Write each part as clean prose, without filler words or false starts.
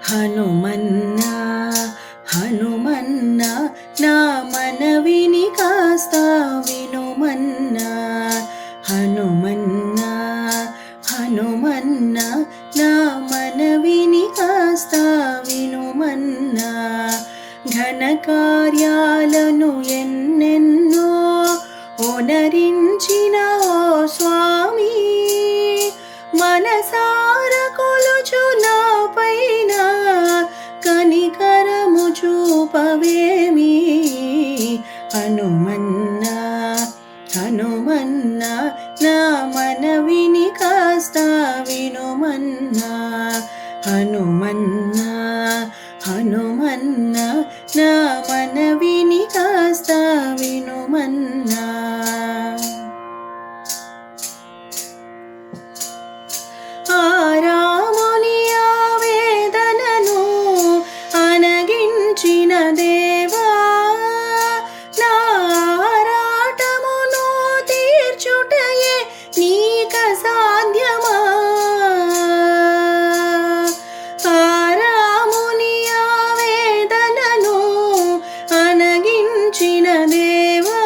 హనుమన్న హనుమన్న నా మనవిని కాస్త వినుమన్న హనుమన్న హనుమన్న నా మనవిని కాస్త వినుమన్న ఘన కార్యాలను ఎన్నెన్నో ఓనరించిన ఓ స్వామి మనసార కొలుచు నా పైన కనికరము చూపవేమి హనుమన్న హనుమన్న నా మనవిని కాస్త వినుమన్న హనుమన్న హనుమన్న నా మనవిని కాస్త వినుమన్న రాముని ఆవేదనను అనగించిన దేవా నా ఆరాటమును తీర్చుటయే నీక సాధ్యమా రాముని ఆవేదనను అనగించిన దేవా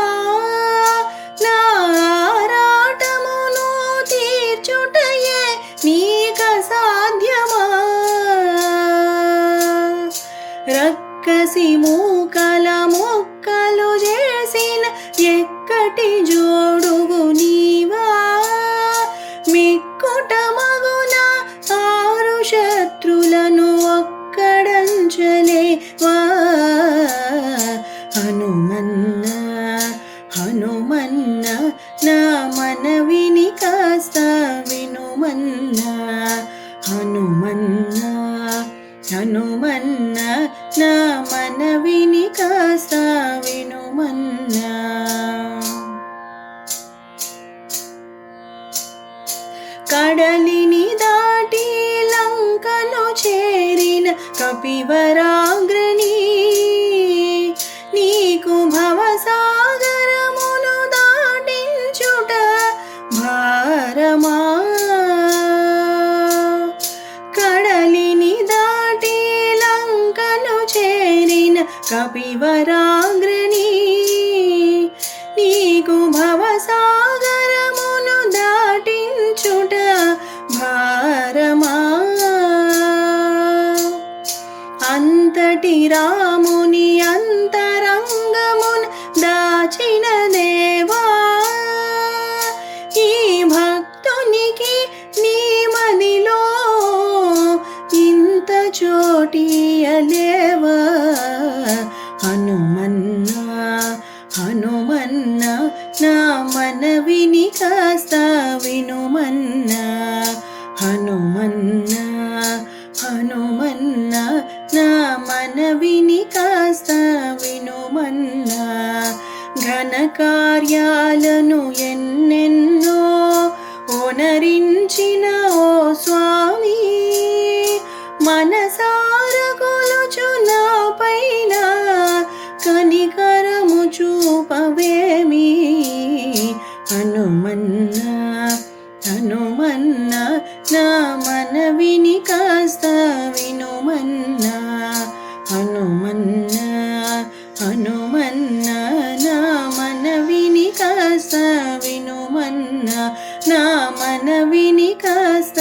నా ఆరాటమును తీర్చుటయే నీక సాధ్యమా రక్కసి మూకల మొక్కలు చేసిన ఎక్కటి జోడుగు నీవా మిక్కుట మగున ఆరు శత్రులను ఒక్కడంచలేవా హనుమన్న హనుమన్న నా మనవిని కాస్త వినుమన్న హనుమన్న హనుమన్న నా మనవిని కాస్త వినుమన్న కడలిని దాటి లంకను చేరిన కపివరాగ్రణి నీకు భవసాగరమును దాటించుట భారమా కడలిని దాటి లంకను చేరిన కపివరాగ్రణి నీకు భవసాగరమును దాటించుట భారమా అంతటి రాముని అంతరంగమున దాచిన దేవా ఈ భక్తునికి నీ మదిలో ఇంత చోటియలేవా హనుమన్న హనుమన్న నా మనవిని కాస్త వినుమన్న హనుమన్న హనుమన్న నా మనవిని కాస్త వినుమన్న ఘన కార్యాలను ఎన్నెన్నో ఓనరించిన ఓ స్వామి మనసార కొలుచు నా పైన కనికరము చూపవేమి హనుమన్న హనుమన్న నా మనవిని కాస్త వినుమన్న హనుమన్న హనుమన్న నా మనవిని కాస్త వినుమన్న నా మనవిని కాస్త